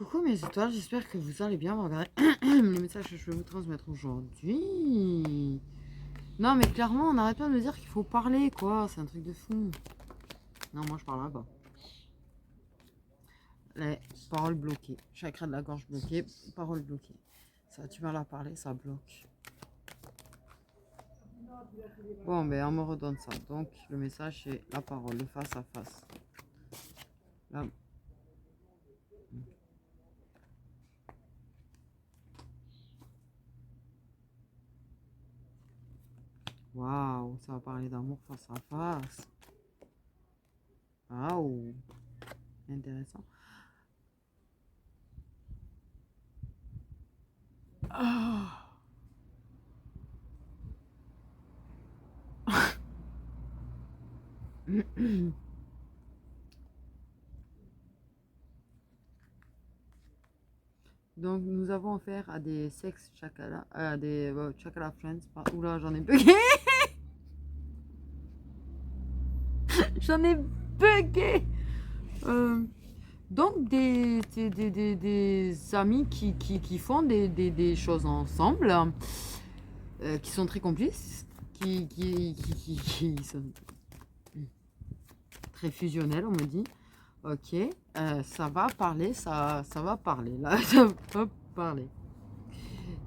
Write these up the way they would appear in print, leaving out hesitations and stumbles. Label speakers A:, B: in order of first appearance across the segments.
A: Coucou mes étoiles, j'espère que vous allez bien. Regarder les messages que je vais vous transmettre aujourd'hui. Non mais clairement on n'arrête pas de me dire qu'il faut parler quoi, c'est un truc de fou. Non moi je parlerai pas. Les paroles bloquées, chakra de la gorge bloqué, paroles bloquées. Ça tu mal à parler, ça bloque. Bon ben on me redonne ça. Donc le message c'est la parole, le face à face. Là. Waouh, ça va parler d'amour face à face. Waouh, intéressant. Ah. Donc nous avons affaire à des sex chakala, à des chakala friends. Oula, j'en ai bugué. J'en ai bugué. Donc des amis qui font des choses ensemble, qui sont très complices, qui sont très fusionnels, on me dit. Ok, ça va parler, ça va parler. Là, ça va parler.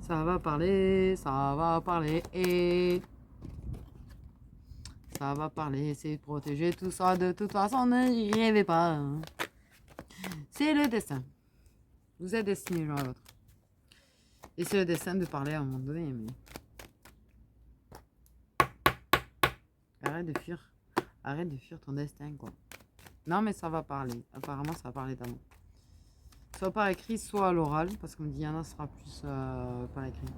A: Ça va parler, ça va parler. Et ça va parler, c'est de protéger tout ça. De toute façon, ne rêvez pas. Hein. C'est le destin. Vous êtes destiné l'un à l'autre. Et c'est le destin de parler à un moment donné. Mais... Arrête de fuir. Arrête de fuir ton destin, quoi. Non, mais ça va parler. Apparemment, ça va parler d'amour. Soit par écrit, soit à l'oral. Parce qu'on me dit, Yana sera plus par écrit.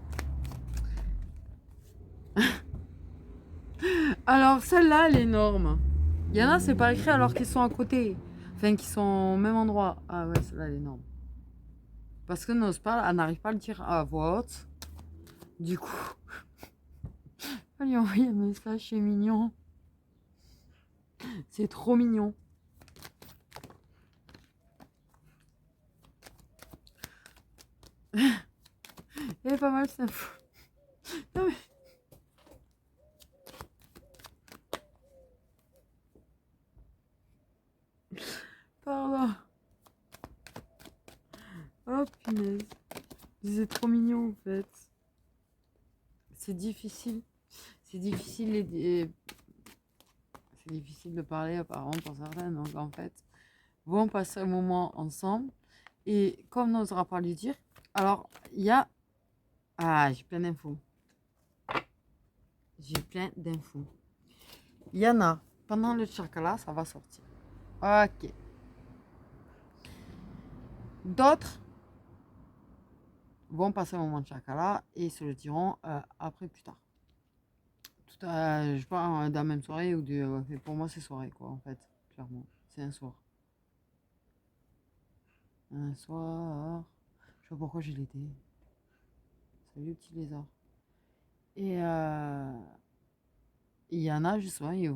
A: Alors, celle-là, elle est énorme. Yana, c'est par écrit alors qu'ils sont à côté. Enfin, qu'ils sont au même endroit. Ah ouais, celle-là, elle est énorme. Parce que n'ose pas, elle n'arrive pas à le dire à voix haute. Du coup, elle lui envoie un message, c'est mignon. C'est trop mignon. Elle est pas mal, ça. Non mais... Pardon. Oh punaise. C'est trop mignon en fait. C'est difficile. C'est difficile c'est difficile de parler apparemment pour certains. Donc en fait, vont passer un moment ensemble. Et comme n'osera pas lui dire, alors il y a... Ah, j'ai plein d'infos. J'ai plein d'infos. Il y en a. Pendant le chakra, ça va sortir. Ok. D'autres vont passer un moment de chakra et se le diront après plus tard. Je sais pas, dans la même soirée ou pour moi c'est soirée quoi en fait, clairement. C'est un soir. Un soir. Je sais pas pourquoi j'ai l'été. Salut petit lézard. Et il y en a justement, ils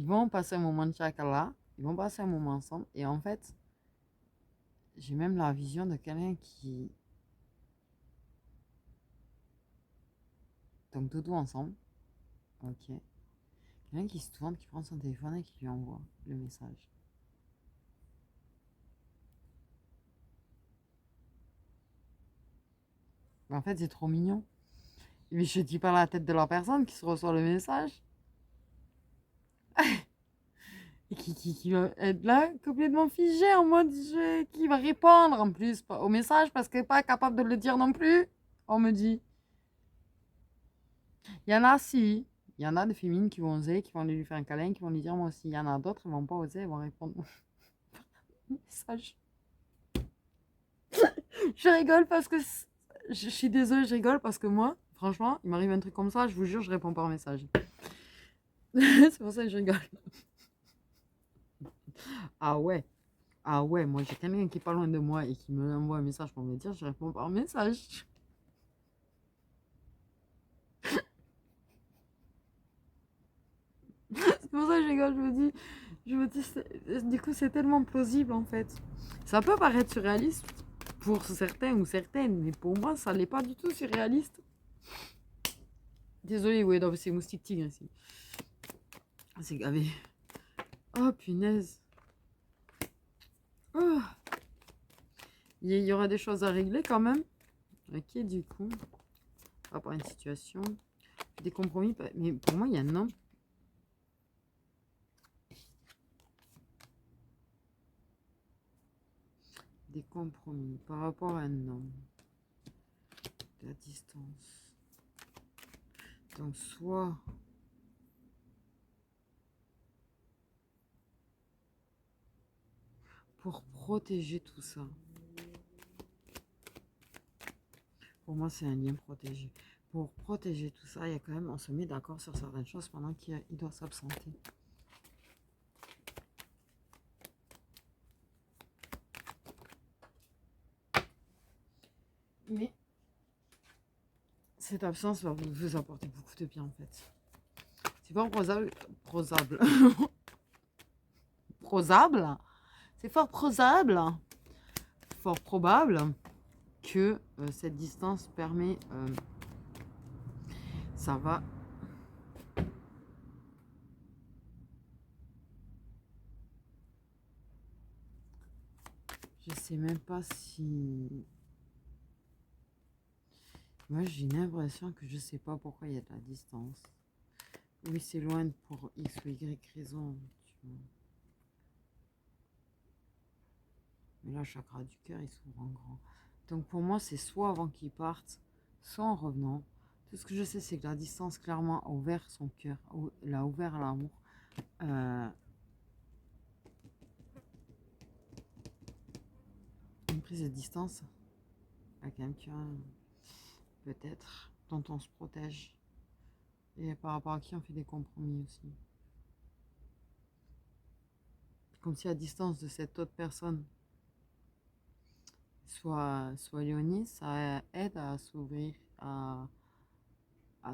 A: vont passer un moment de chakra, ils vont passer un moment ensemble et en fait, j'ai même la vision de quelqu'un qui... Donc dodo ensemble. Ok. Quelqu'un qui se tourne, qui prend son téléphone et qui lui envoie le message. Mais en fait, c'est trop mignon. Mais je dis pas la tête de la personne qui se reçoit le message. Et qui va être là, complètement figé, en mode qui va répondre en plus au message parce qu'elle n'est pas capable de le dire non plus. On me dit. Il y en a, si. Il y en a des féminines qui vont oser, qui vont lui faire un câlin, qui vont lui dire moi aussi. Il y en a d'autres, ils vont pas oser, ils vont répondre au message. Je rigole parce que. Je suis désolée, je rigole parce que moi, franchement, il m'arrive un truc comme ça, je vous jure, je réponds par message. C'est pour ça que je rigole. Ah ouais. Ah ouais, moi j'ai quelqu'un qui est pas loin de moi et qui me envoie un message pour me dire, je réponds par message. C'est pour ça que je rigole, je me dis, Je me dis, du coup, c'est tellement plausible en fait. Ça peut paraître surréaliste pour certains ou certaines, mais pour moi, ça l'est pas du tout surréaliste. Désolée, ouais, non, c'est moustique tigre ici. C'est gavé. Oh punaise. Oh. Il y aura des choses à régler quand même. Ok, du coup, par rapport à une situation. Des compromis, mais pour moi, il y a non. Des compromis par rapport à un homme. De la distance. Donc, soit pour protéger tout ça. Pour moi, c'est un lien protégé. Pour protéger tout ça, il y a quand même, on se met d'accord sur certaines choses pendant qu'il doit s'absenter. Mais cette absence va vous apporter beaucoup de bien en fait. C'est pas prosable. Prosable. C'est fort prosable. Fort probable que cette distance permet. Ça va. Je sais même pas si. Moi, j'ai l'impression que je sais pas pourquoi il y a de la distance. Oui, c'est loin pour X ou Y raison. Tu vois. Mais là, le chakra du cœur, il s'ouvre en grand. Donc pour moi, c'est soit avant qu'il parte, soit en revenant. Tout ce que je sais, c'est que la distance, clairement, a ouvert son cœur, l'a ouvert à l'amour. Une prise de distance avec quelqu'un, peut-être, dont on se protège. Et par rapport à qui on fait des compromis aussi. Comme si à distance de cette autre personne soit éloignée, ça aide à s'ouvrir, à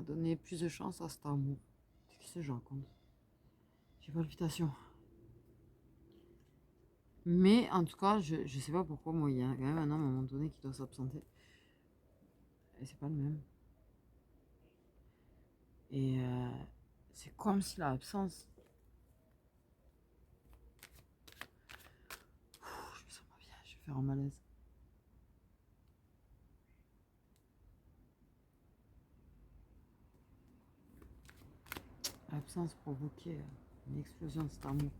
A: donner plus de chance à cet amour. Qu'est-ce que je raconte? J'ai palpitations. Mais en tout cas, je sais pas pourquoi, moi, il y a quand même un homme à un moment donné qui doit s'absenter. Et c'est pas le même. Et c'est comme si l'absence. Je me sens pas bien, je vais faire un malaise. L'absence provoquait une explosion de cet amour.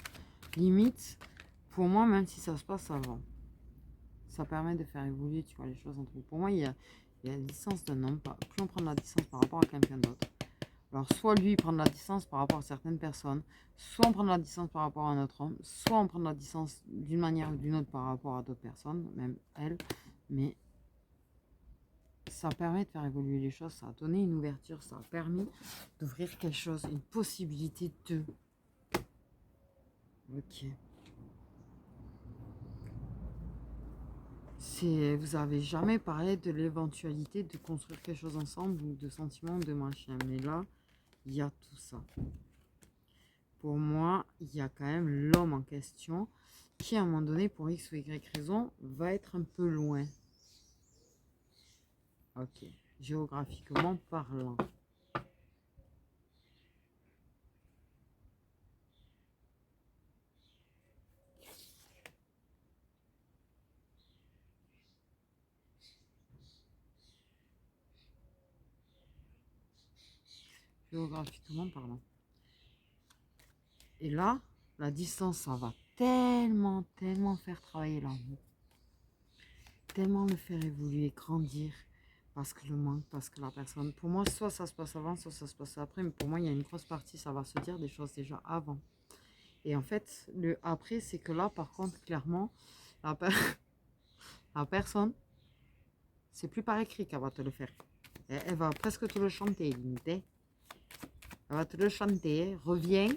A: Limite, pour moi, même si ça se passe avant, ça permet de faire évoluer, tu vois, les choses entre vous. Pour moi, il y a la distance d'un homme. Plus on prend de la distance par rapport à quelqu'un d'autre. Alors, soit lui, il prend de la distance par rapport à certaines personnes, soit on prend de la distance par rapport à un autre homme, soit on prend de la distance d'une manière ou d'une autre par rapport à d'autres personnes, même elle. Mais ça permet de faire évoluer les choses, ça a donné une ouverture, ça a permis d'ouvrir quelque chose, une possibilité de... Ok. Vous avez jamais parlé de l'éventualité de construire quelque chose ensemble ou de sentiments de machin. Mais là, il y a tout ça. Pour moi, il y a quand même l'homme en question qui, à un moment donné, pour X ou Y raison, va être un peu loin. Ok. Géographiquement parlant. Géographiquement parlant. Et là, la distance, ça va tellement, tellement faire travailler l'amour. Tellement le faire évoluer, grandir. Parce que le manque, parce que la personne... Pour moi, soit ça se passe avant, soit ça se passe après. Mais pour moi, il y a une grosse partie, ça va se dire des choses déjà avant. Et en fait, le après, c'est que là, par contre, clairement, la, la personne, c'est plus par écrit qu'elle va te le faire. Elle va presque te le chanter, limite. Elle va te le chanter, reviens.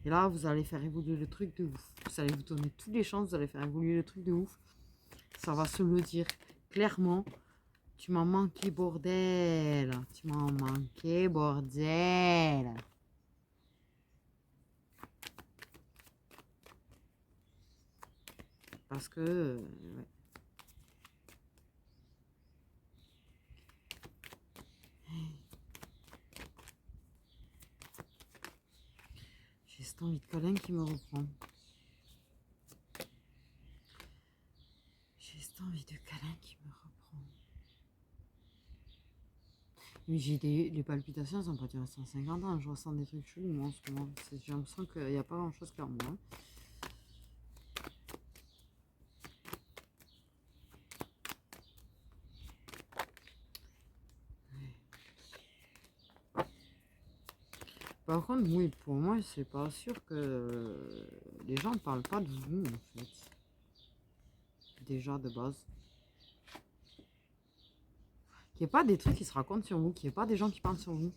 A: Et là, vous allez faire évoluer le truc de ouf. Vous allez vous donner toutes les chances, vous allez faire évoluer le truc de ouf. Ça va se le dire clairement. Tu m'as manqué, bordel. Tu m'as manqué, bordel. Parce que... ouais. J'ai cette envie de câlin qui me reprend. J'ai cette envie de câlin qui me reprend. Mais j'ai les palpitations, ça n'a pas duré 150 ans. Je ressens des trucs chelous, moi, en ce moment. J'ai l'impression qu'il n'y a pas grand-chose qui en moi. Par contre, oui, pour moi, c'est pas sûr que les gens ne parlent pas de vous, en fait. Déjà, de base. Qu'il n'y ait pas des trucs qui se racontent sur vous, qu'il n'y ait pas des gens qui parlent sur vous.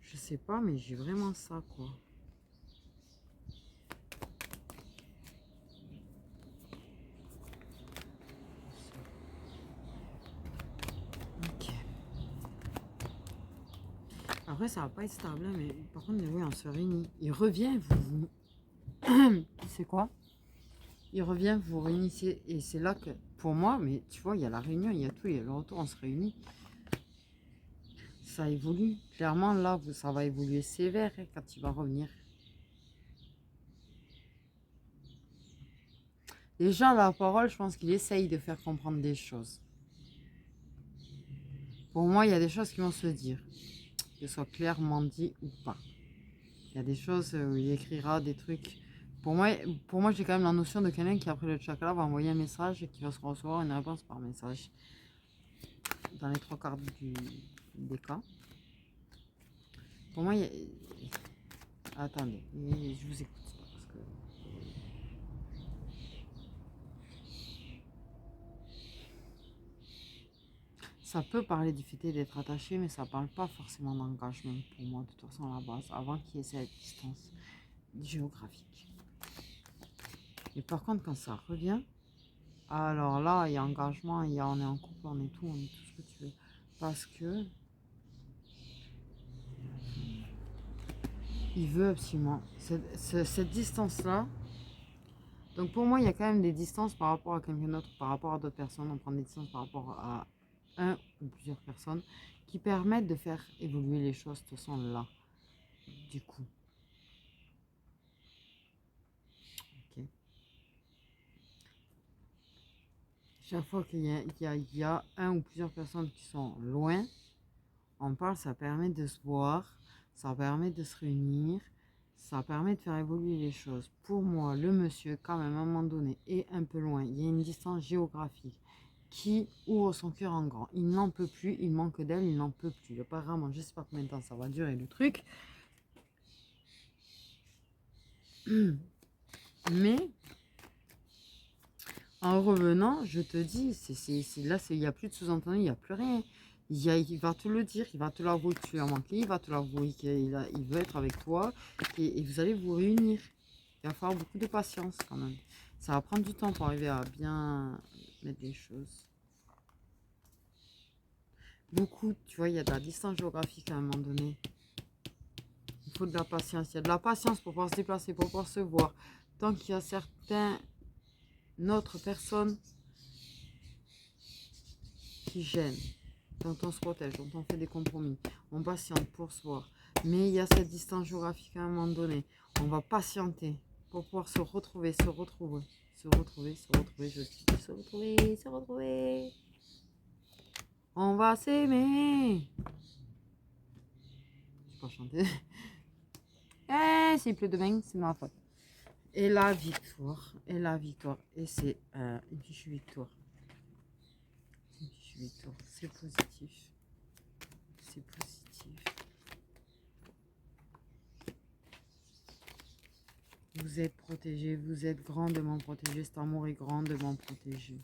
A: Je sais pas, mais j'ai vraiment ça, quoi. Ok. Après, ça va pas être stable, hein, mais par contre, oui, on se réunit. Il revient, vous... C'est quoi? Il revient, vous réunissez. Et c'est là que, pour moi, mais tu vois, il y a la réunion, il y a tout, il y a le retour, on se réunit. Ça évolue. Clairement, là, ça va évoluer sévère hein, quand il va revenir. Déjà, la parole, je pense qu'il essaye de faire comprendre des choses. Pour moi, il y a des choses qui vont se dire, que ce soit clairement dit ou pas. Il y a des choses où il écrira des trucs. Pour moi j'ai quand même la notion de quelqu'un qui, après le chakra, va envoyer un message et qui va se recevoir une réponse par message. Dans les 3 quarts des cas. Pour moi, il y a... Attendez, je vous écoute. Parce que... Ça peut parler du fait d'être attaché, mais ça parle pas forcément d'engagement pour moi, de toute façon, à la base, avant qu'il y ait cette distance géographique. Et par contre, quand ça revient, alors là, il y a engagement, on est en couple, on est tout ce que tu veux. Parce que il veut absolument cette distance-là. Donc pour moi, il y a quand même des distances par rapport à quelqu'un d'autre, par rapport à d'autres personnes. On prend des distances par rapport à un ou plusieurs personnes qui permettent de faire évoluer les choses de toute façon là. Du coup. Ok. Chaque fois qu'il y a un ou plusieurs personnes qui sont loin, on parle, ça permet de se voir, ça permet de se réunir, ça permet de faire évoluer les choses. Pour moi, le monsieur, quand même, à un moment donné, est un peu loin. Il y a une distance géographique qui ouvre son cœur en grand. Il n'en peut plus, il manque d'elle, il n'en peut plus. Apparemment, je ne sais pas combien de temps ça va durer le truc. Mais, en revenant, je te dis, là, il n'y a plus de sous-entendu, il n'y a plus rien. Il va te le dire, il va te l'avouer que tu lui as manqué, il va te l'avouer qu'il veut être avec toi et vous allez vous réunir. Il va falloir beaucoup de patience quand même. Ça va prendre du temps pour arriver à bien mettre les choses. Beaucoup, tu vois, il y a de la distance géographique à un moment donné. Il faut de la patience. Il y a de la patience pour pouvoir se déplacer, pour pouvoir se voir. Tant qu'il y a certaines autres personnes qui gênent, dont on se protège, dont on fait des compromis, on patiente pour se voir. Mais il y a cette distance géographique à un moment donné. On va patienter pour pouvoir se retrouver, je dis se retrouver. On va s'aimer. Je peux pas chanter. S'il pleut demain, c'est ma faute. Et la victoire, et c'est une fichue victoire. C'est positif. C'est positif. Vous êtes protégé, vous êtes grandement protégé. Cet amour est grandement protégé.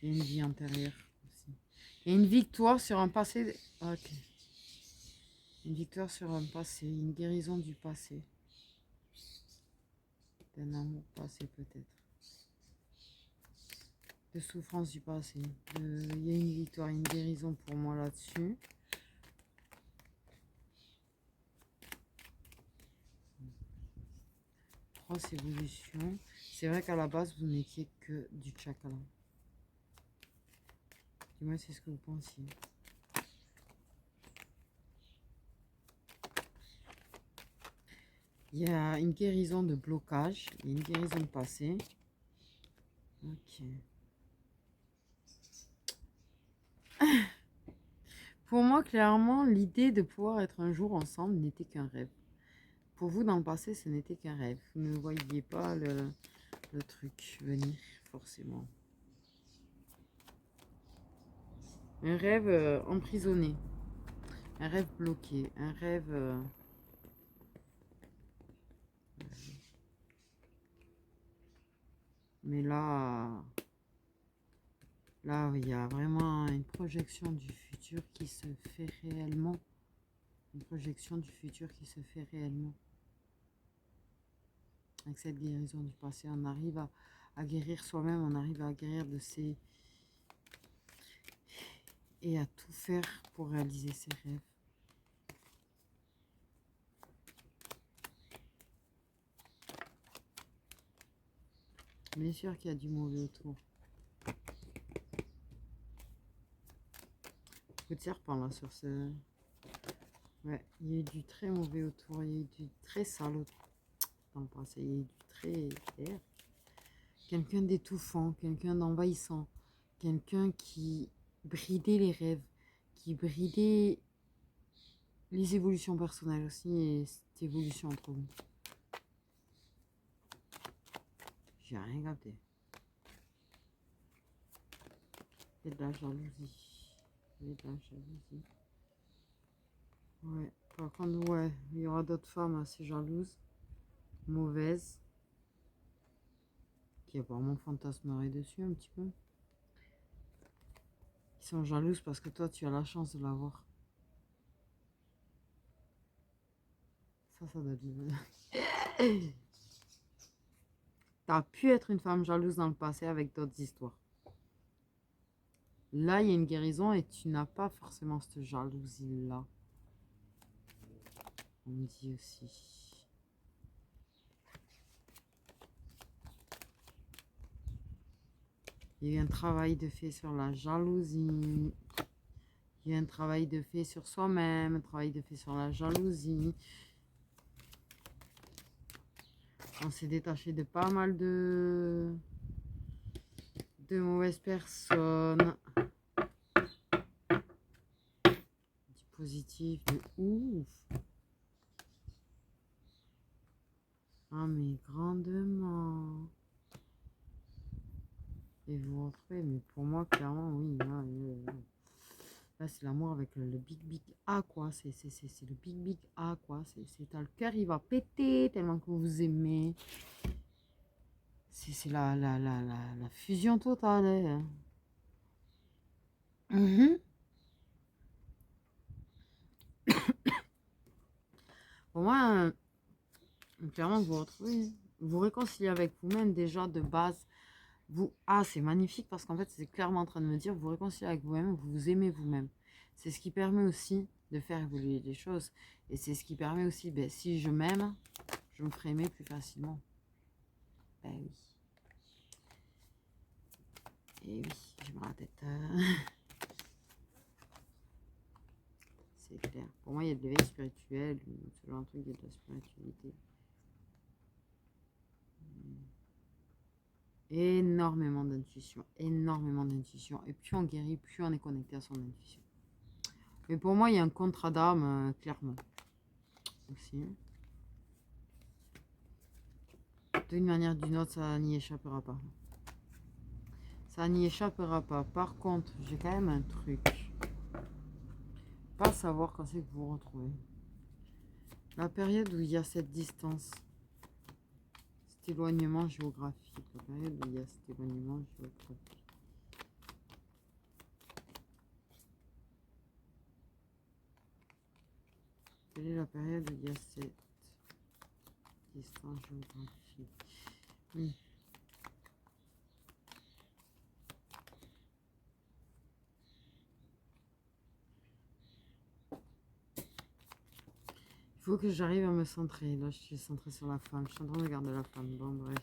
A: Il y a une vie antérieure aussi. Et une victoire sur un passé. Ok. Une victoire sur un passé, une guérison du passé. D'un amour passé peut-être. de souffrance du passé. Il y a une victoire, une guérison pour moi là-dessus. Grosse évolution. C'est vrai qu'à la base, vous n'étiez que du Chakala. Dis-moi, c'est ce que vous pensiez. Il y a une guérison de blocage. Il y a une guérison de passé. Ok. Pour moi, clairement, l'idée de pouvoir être un jour ensemble n'était qu'un rêve. Pour vous, dans le passé, ce n'était qu'un rêve. Vous ne voyiez pas le truc venir, forcément. Un rêve emprisonné. Un rêve bloqué. Un rêve... Mais là, il y a vraiment une projection du futur qui se fait réellement. Une projection du futur qui se fait réellement. Avec cette guérison du passé, on arrive à guérir soi-même, on arrive à guérir de ses... Et à tout faire pour réaliser ses rêves. Bien sûr qu'il y a du mauvais autour. Coup de serpent là sur ce... Ouais, il y a eu du très mauvais autour, il y a eu du très sale autour. Dans le passé, il y a eu du très... Quelqu'un d'étouffant, quelqu'un d'envahissant, quelqu'un qui bridait les rêves, qui bridait les évolutions personnelles aussi et cette évolution entre vous. J'ai rien capté. Il y a de la jalousie. Il y a de la jalousie. Ouais, par contre, ouais, il y aura d'autres femmes assez jalouses, mauvaises, qui apparemment fantasmeraient dessus un petit peu. Ils sont jalouses parce que toi, tu as la chance de l'avoir. Ça doit être... T'as pu être une femme jalouse dans le passé avec d'autres histoires. Là, il y a une guérison et tu n'as pas forcément cette jalousie-là. On me dit aussi. Il y a eu un travail de fait sur la jalousie. Il y a un travail de fait sur soi-même, un travail de fait sur la jalousie. On s'est détaché de pas mal de mauvaises personnes. Du positif, de ouf. Ah mais grandement. Et vous vous retrouvez, mais pour moi, clairement, oui. Là, c'est l'amour avec le big A, quoi. C'est le big A, quoi. T'as le cœur, il va péter tellement que vous vous aimez. C'est la fusion totale. Hein. Pour moi, clairement, vous vous retrouvez. Vous réconciliez avec vous-même déjà de base. C'est magnifique parce qu'en fait, c'est clairement en train de me dire, vous réconciliez avec vous-même, vous vous aimez vous-même. C'est ce qui permet aussi de faire évoluer les choses. Et c'est ce qui permet aussi, si je m'aime, je me ferai aimer plus facilement. Ben oui. Et oui, j'ai mal à la tête. C'est clair. Pour moi, il y a de l'éveil spirituel, ce genre de truc, il y a de la spiritualité. Énormément d'intuition, énormément d'intuition. Et plus on guérit, plus on est connecté à son intuition. Mais pour moi, il y a un contrat d'âme, clairement. Aussi. D'une manière ou d'une autre, ça n'y échappera pas. Ça n'y échappera pas. Par contre, j'ai quand même un truc. Pas savoir quand c'est que vous vous retrouvez. La période où il y a cette distance, cet éloignement géographique. La période où il y a cet éloignement géographique. Quelle est la période où il y a cette distance géographique? Oui. Il faut que j'arrive à me centrer. Là, je suis centrée sur la femme. Je suis en train de regarder la femme. Bon, bref.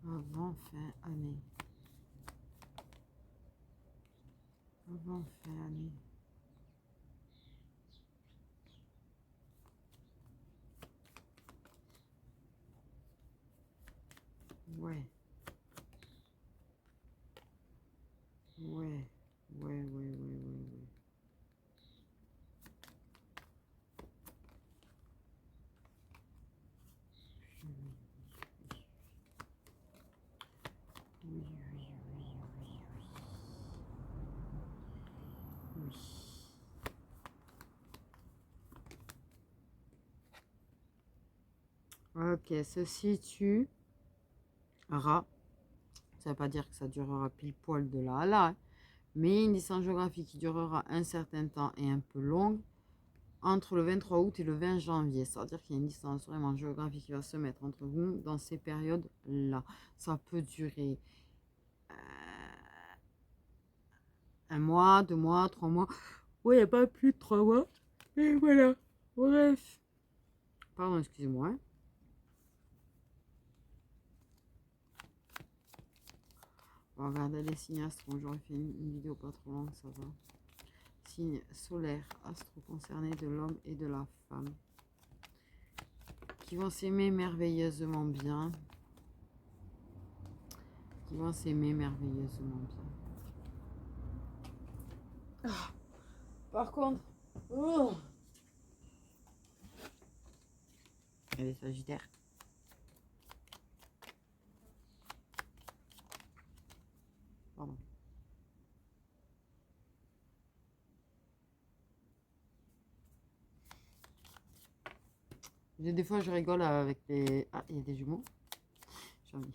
A: Avant fin année. Avant fin année. Ouais. Ouais. Ouais. Oui. Ok, ceci tuera. Ça ne veut pas dire que ça durera pile poil de là à là, hein, mais une distance géographique qui durera un certain temps et un peu longue entre le 23 août et le 20 janvier. C'est-à-dire qu'il y a une distance vraiment géographique qui va se mettre entre vous dans ces périodes-là. Ça peut durer 1 mois, 2 mois, 3 mois. Oui, il n'y a pas plus de 3 mois. Et voilà. Bref. Pardon, excusez-moi. Hein. On va regarder les signes astro. J'aurais fait une vidéo pas trop longue, ça va. Signe solaire, astro concerné de l'homme et de la femme. Qui vont s'aimer merveilleusement bien. Qui vont s'aimer merveilleusement bien. Ah, par contre, il y a les sagittaires. Pardon. Des fois, je rigole avec les... Ah, il y a des jumeaux. J'ai envie.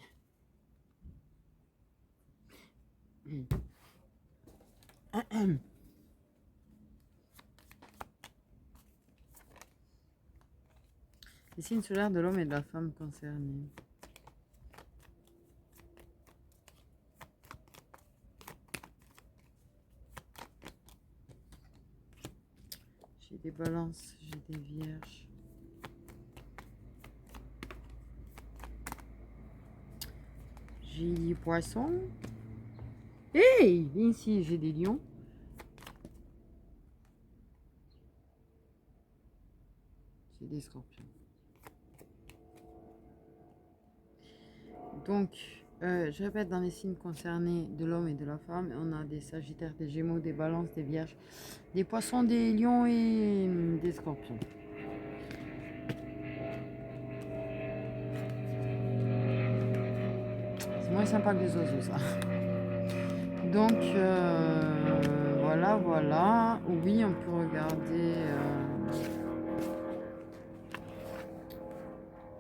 A: Les signes solaires de l'homme et de la femme concernés. J'ai des balances, j'ai des vierges. J'ai des poissons. Hey, viens ici, j'ai des lions. J'ai des scorpions. Donc, je répète, dans les signes concernés de l'homme et de la femme, on a des sagittaires, des gémeaux, des balances, des vierges, des poissons, des lions et des scorpions. C'est moins sympa que les oiseaux, ça. Donc, voilà. Oui, on peut regarder...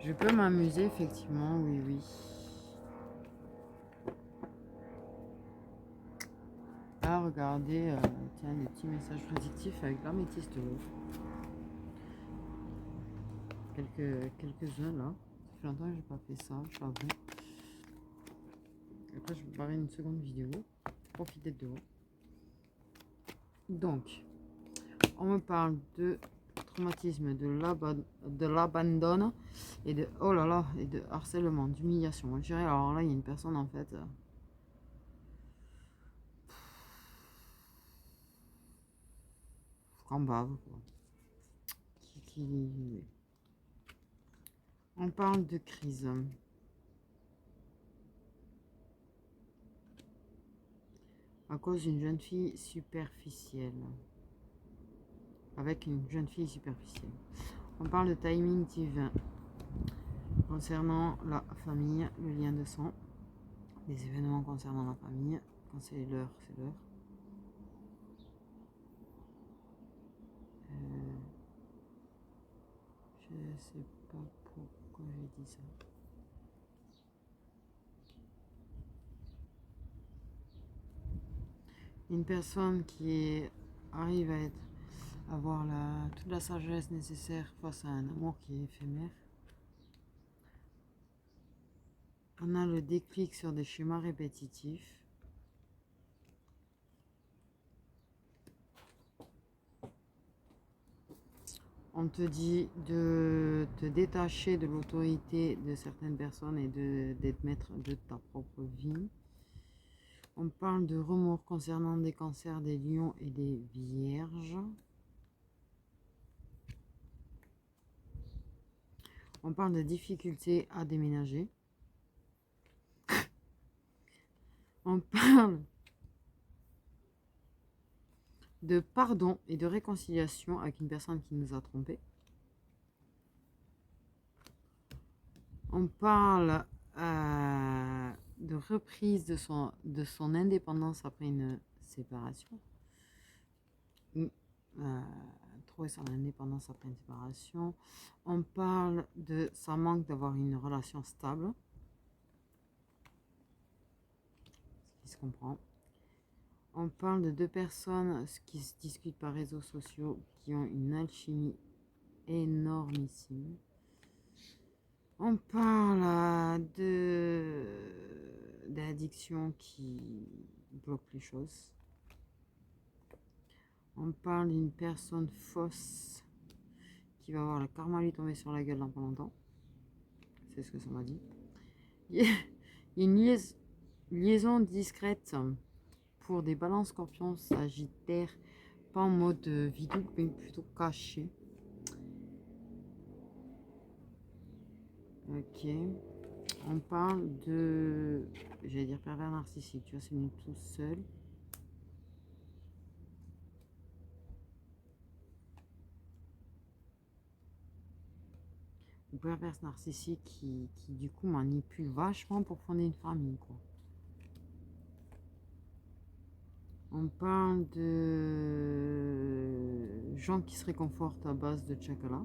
A: Je peux m'amuser, effectivement, oui. À regarder, tiens, des petits messages prédictifs avec l'améthyste rouge. Quelques-uns, là. Ça fait longtemps que j'ai pas fait ça, je l'avoue. Après, je vais préparer une seconde vidéo. Profitez de vous. Donc, on me parle de traumatisme, de l'abandon et de, oh là là, et de harcèlement, d'humiliation. Je dirais, alors là, il y a une personne, en fait... en bave, quoi. On parle de crise. À cause d'une jeune fille superficielle. Avec une jeune fille superficielle. On parle de timing divin. Concernant la famille, le lien de sang. Les événements concernant la famille. Quand c'est l'heure, c'est l'heure. Je sais pas pourquoi j'ai dit ça. Une personne qui arrive à avoir toute la sagesse nécessaire face à un amour qui est éphémère. On a le déclic sur des schémas répétitifs. On te dit de te détacher de l'autorité de certaines personnes et d'être maître de ta propre vie. On parle de remords concernant des cancers, des lions et des vierges. On parle de difficultés à déménager. On parle de pardon et de réconciliation avec une personne qui nous a trompés. On parle de reprise de son indépendance après une séparation. Trouver son indépendance après une séparation. On parle de sa manque d'avoir une relation stable. Ce qui se comprend. On parle de deux personnes qui se discutent par réseaux sociaux, qui ont une alchimie énormissime. On parle d'addiction qui bloque les choses. On parle d'une personne fausse qui va avoir le karma lui tomber sur la gueule dans pas longtemps. C'est ce que ça m'a dit. Il y a une liaison discrète pour des balances scorpions, sagittaires, pas en mode vidéo, mais plutôt caché. Ok. On parle de, j'allais dire pervers narcissique, tu vois, c'est venu tout seul. Ou pervers narcissique qui du coup manipule vachement pour fonder une famille, quoi. On parle de gens qui se réconfortent à base de chocolat.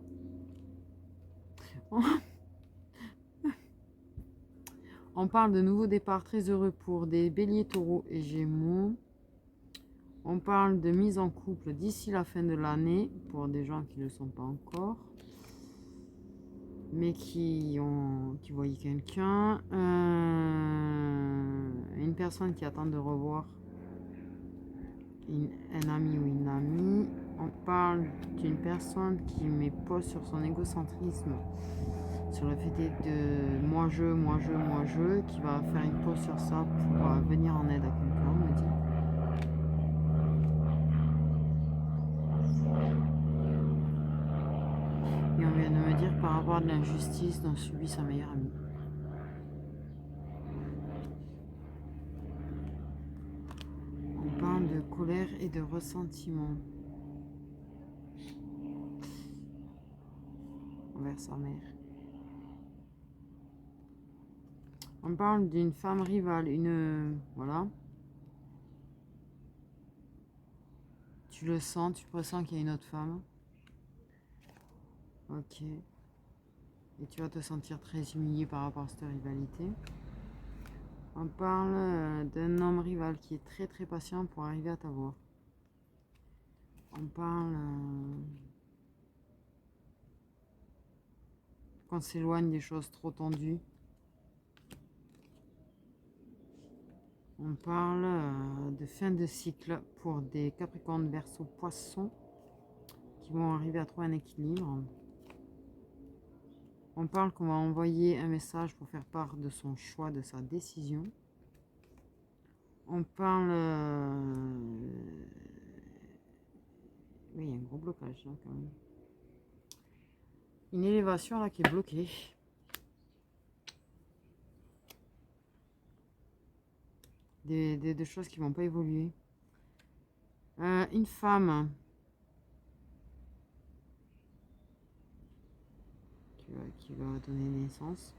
A: On parle de nouveaux départs très heureux pour des béliers, taureaux et gémeaux. On parle de mise en couple d'ici la fin de l'année pour des gens qui ne le sont pas encore, mais qui voient quelqu'un. Une personne qui attend de revoir un ami ou une amie. On parle d'une personne qui met pause sur son égocentrisme, sur le fait de moi je, qui va faire une pause sur ça pour venir en aide à quelqu'un, on me dit. Et on vient de me dire par rapport à de l'injustice dont subit sa meilleure amie. On parle de colère et de ressentiment envers sa mère. On parle d'une femme rivale, voilà. Tu le sens, tu ressens qu'il y a une autre femme. Ok. Et tu vas te sentir très humilié par rapport à cette rivalité. On parle d'un homme rival qui est très très patient pour arriver à t'avoir. On parle qu'on s'éloigne des choses trop tendues. On parle de fin de cycle pour des Capricornes, Verseaux, Poissons qui vont arriver à trouver un équilibre. On parle qu'on va envoyer un message pour faire part de son choix, de sa décision. On parle... Oui, il y a un gros blocage là quand même. Une élévation là qui est bloquée. Des choses qui vont pas évoluer. Une femme qui va donner naissance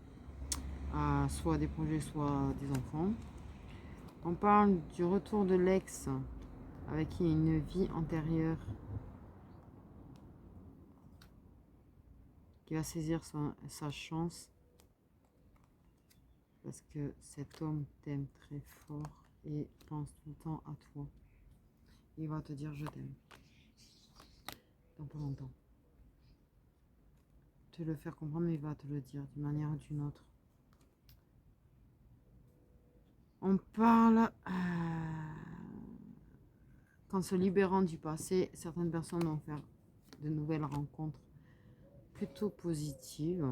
A: à soit des projets, soit des enfants. On parle du retour de l'ex avec qui il y a une vie antérieure qui va saisir sa chance parce que cet homme t'aime très fort et pense tout le temps à toi. Il va te dire je t'aime dans pas longtemps. Te le faire comprendre, mais il va te le dire d'une manière ou d'une autre. On parle qu'en se libérant du passé, certaines personnes vont faire de nouvelles rencontres plutôt positive.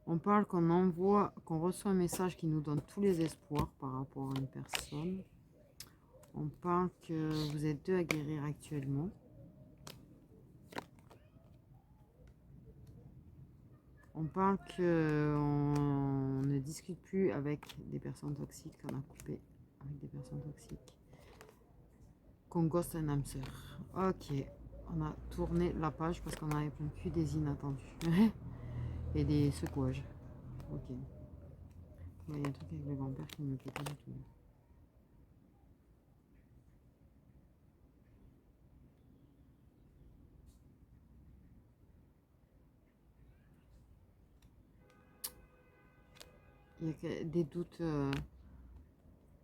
A: On parle qu'on reçoit un message qui nous donne tous les espoirs par rapport à une personne. On parle que vous êtes deux à guérir actuellement. On parle qu'on ne discute plus avec des personnes toxiques, qu'on a coupé avec des personnes toxiques. Qu'on ghost un âme sœur. Ok, on a tourné la page parce qu'on n'avait plus des inattendus. Et des secouages. Ok. Il y a un truc avec le grand-père qui ne me plaît pas du tout. Il y a des doutes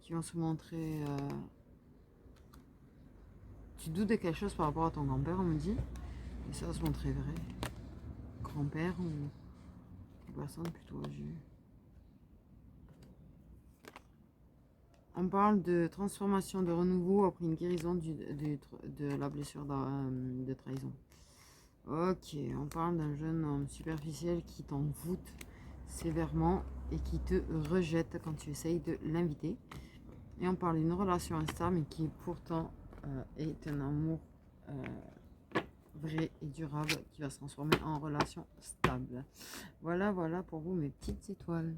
A: qui vont se montrer. Tu doutes de quelque chose par rapport à ton grand-père, on me dit. Et ça va se montrer vrai. Grand-père ou personne plutôt âgée. On parle de transformation, de renouveau après une guérison de la blessure de trahison. Ok, on parle d'un jeune homme superficiel qui t'envoûte sévèrement et qui te rejette quand tu essayes de l'inviter. Et on parle d'une relation instable mais qui pourtant est un amour vrai et durable qui va se transformer en relation stable. Voilà, voilà pour vous mes petites étoiles.